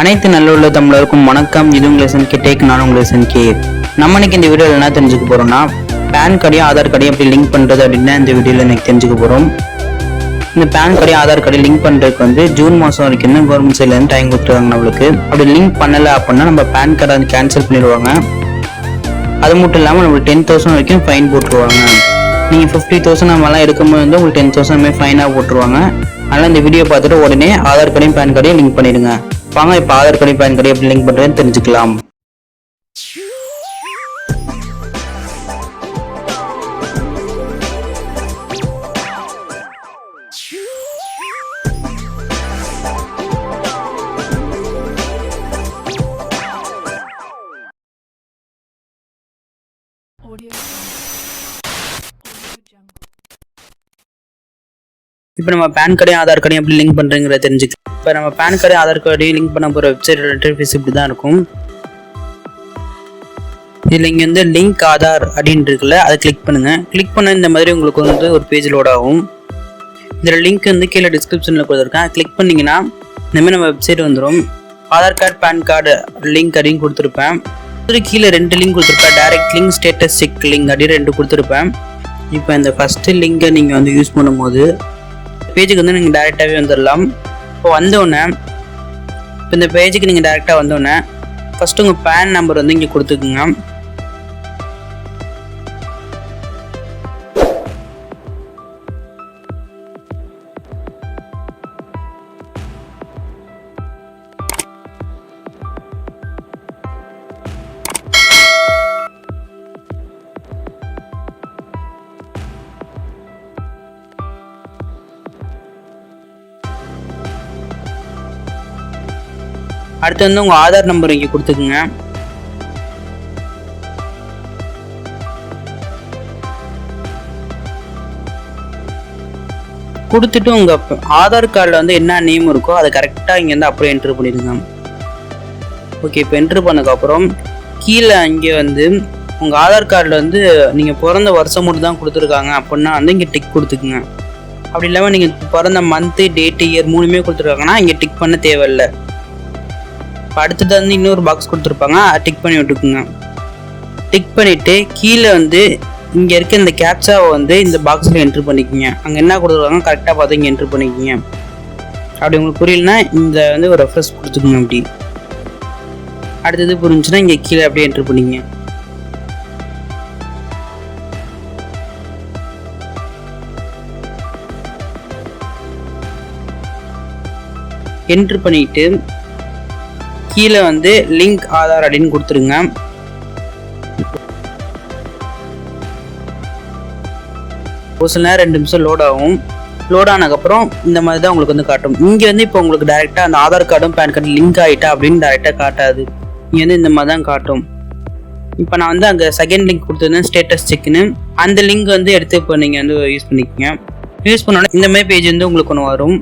அனைத்து நல்லுள்ள தமிழருக்கும் வணக்கம். இது உங்கள் SNK டேக், நான் உங்கள் SNK. நம்ம இன்னைக்கு இந்த வீடியோவில் என்ன தெரிஞ்சுக்க போறோம்னா, பேன் கார்டையும் ஆதார் கார்டையும் எப்படி லிங்க் பண்றது அப்படின்னு இந்த வீடியோவில் எனக்கு தெரிஞ்சுக்க போறோம். இந்த பேன் கார்டையும் ஆதார் கார்டையும் லிங்க் பண்றதுக்கு ஜூன் மாதம் வரைக்கும் கவர்மெண்ட் சைட்ல இருந்து டைம் கொடுத்துருவாங்க நம்மளுக்கு. அப்படி லிங்க் பண்ணல அப்படின்னா நம்ம பேன் கார்டை கேன்சல் பண்ணிடுவாங்க. அது மட்டும் இல்லாமல் நம்மளுக்கு 10,000 வரைக்கும் ஃபைன் போட்டுருவாங்க. நீங்கள் 50,000 நம்மலாம் எடுக்கும்போது உங்களுக்கு 10,000 ஃபைனாக போட்டுருவாங்க. அதனால் இந்த வீடியோ பார்த்துட்டு உடனே ஆதார் கார்டையும் பேன் கார்டையும் லிங்க் பண்ணிடுங்க. வாங்க இப்போ ஆதார் கார்டையும் பேன் கார்டையும் எப்படி லிங்க் பண்ணுறதுன்னு தெரிஞ்சுக்கலாம். இப்போ நம்ம பேன் கார்டையும் ஆதார் கார்டையும் எப்படி லிங்க் பண்ணுறங்கிறத தெரிஞ்சுக்கலாம். இப்போ நம்ம பேன் கார்டையும் ஆதார் கார்டையும் லிங்க் பண்ண போகிற வெப்சைட் இன்டர்ஃபேஸ் இப்படி தான் இருக்கும். இதில் இங்கே லிங்க் ஆதார் அப்படின்னு இருக்குல்ல, அதை கிளிக் பண்ணுங்கள். கிளிக் பண்ண இந்த மாதிரி உங்களுக்கு ஒரு பேஜ் லோட் ஆகும். இதில் லிங்க் கீழே டிஸ்கிரிப்ஷனில் கொடுத்துருக்கேன். கிளிக் பண்ணிங்கன்னா இந்தமாதிரி நம்ம வெப்சைட் வந்துடும். Aadhaar card PAN card link அப்படின்னு கொடுத்துருப்பேன். கீழே 2 லிங்க் கொடுத்துருப்பேன். Direct link, status check link அப்படின்னு 2 கொடுத்துருப்பேன். இப்போ இந்த ஃபஸ்ட்டு லிங்கை நீங்கள் யூஸ் பண்ணும்போது பேஜுக்கு நீங்கள் டேரெக்டாகவே வந்துடலாம். இப்போ வந்தோடனே இப்போ இந்த பேஜுக்கு நீங்கள் டேரெக்டாக வந்தோடனே ஃபஸ்ட்டு உங்கள் பேன் நம்பர் இங்கே கொடுத்துக்குங்க. அடுத்து உங்கள் ஆதார் நம்பர் இங்கே கொடுத்துக்குங்க. கொடுத்துட்டு உங்கள் ஆதார் கார்டில் என்ன நேம் இருக்கோ அதை கரெக்டாக இங்கே அப்படியே என்ட்ரு பண்ணிடுங்க. ஓகே, இப்போ என்ட்ரு பண்ணதுக்கப்புறம் கீழே இங்கே உங்கள் ஆதார் கார்டில் நீங்கள் பிறந்த வருஷம் மட்டும் தான் கொடுத்துருக்காங்க அப்படின்னா இங்கே டிக் கொடுத்துக்குங்க. அப்படி இல்லாமல் நீங்கள் பிறந்த மந்த்து, டேட்டு, இயர் 3மே கொடுத்துருக்காங்கன்னா இங்கே டிக் பண்ண தேவையில்லை. அடுத்தது இன்னொரு பாக்ஸ் கொடுத்துருப்பாங்க, டிக் பண்ணி விட்டுக்குங்க. டிக் பண்ணிவிட்டு கீழே இங்கே இருக்க இந்த கேப்சாவை இந்த பாக்ஸில் என்ட்ரு பண்ணிக்கோங்க. அங்கே என்ன கொடுத்துருக்காங்க கரெக்டாக பார்த்து இங்கே என்ட்ரு பண்ணிக்கோங்க. அப்படி உங்களுக்கு புரியலன்னா இந்த ஒரு ரெஃப்ரெஷ் கொடுத்துக்குங்க. அப்படி அடுத்தது புரிஞ்சுன்னா இங்கே கீழே அப்படியே என்ட்ரு பண்ணிக்கங்க. என்ட்ரு பண்ணிட்டு கீழே லிங்க் ஆதார் அப்படின்னு கொடுத்துருங்க. ஒரு சில நேரம் 2 நிமிஷம் லோட் ஆகும். லோட் ஆனதுக்கப்புறம் இந்த மாதிரி தான் உங்களுக்கு காட்டும். இங்கே இப்போ உங்களுக்கு டேரெக்டாக அந்த ஆதார் கார்டும் பேன் கார்டும் லிங்க் ஆகிட்டா அப்படின்னு டேரெக்டாக காட்டாது. இங்கே இந்த மாதிரி தான் காட்டும். இப்போ நான் அங்கே செகண்ட் லிங்க் கொடுத்துருந்தேன், ஸ்டேட்டஸ் செக்னு. அந்த லிங்க் எடுத்து இப்போ நீங்கள் யூஸ் பண்ணிக்கோங்க. யூஸ் பண்ணோன்னா இந்த மாதிரி பேஜ் உங்களுக்கு ஒன்று வரும்.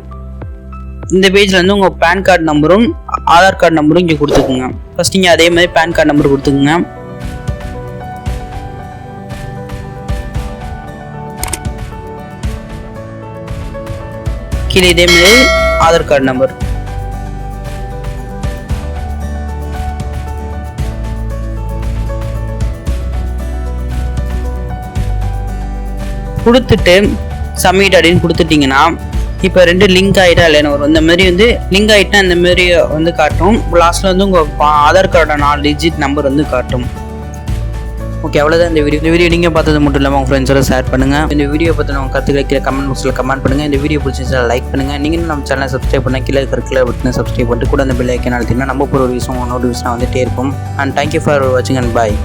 இந்த பேஜில் உங்கள் பேன் கார்டு நம்பரும் ஆதார் கார்டு நம்பரும் இங்கே கொடுத்துக்குங்க. ஃபர்ஸ்ட் நீங்கள் அதே மாதிரி பேன் கார்டு நம்பர் கொடுத்துக்குங்க. கீழே இதே மாதிரி ஆதார் கார்டு நம்பர் கொடுத்துட்டு சப்மிட் அப்படின்னு கொடுத்துட்டிங்கன்னா இப்போ 2 லிங்க் ஆகிட்டா இல்லைன்னு வரும். இந்த மாதிரி லிங்க் ஆகிட்டா இந்த மாதிரி காட்டும். லாஸ்ட்டில் உங்கள் ஆதார் கார்டோட 4 டிஜிட் நம்பர் காட்டும். ஓகே, அவ்வளோதான் இந்த வீடியோ. நீங்கள் பார்த்தது மட்டும் இல்லாமல் உங்கள் ஃப்ரெண்ட்ஸோட ஷேர் பண்ணுங்கள். இந்த வீடியோ பற்றி உங்கள் கருத்துக்களை கீழே கமெண்ட் பாக்ஸில் கமெண்ட் பண்ணுங்கள். இந்த வீடியோ பிடிச்சிருந்தா லைக் பண்ணுங்கள். நீங்கள் நம்ம சேனலை சப்ஸ்கிரைப் பண்ணால் கீழே இருக்கிற பட்டனை சப்ஸ்கிரைப் பண்ணிட்டு கூட அந்த பெல் ஐக்கன் அழுத்திங்கன்னா நம்ம ஒரு விஷயம் நோட்டிஃபிகேஷன் வந்துகிட்டே இருக்கும். அண்ட் தேங்க்யூ ஃபார் வாட்சிங் அண்ட் பாய்.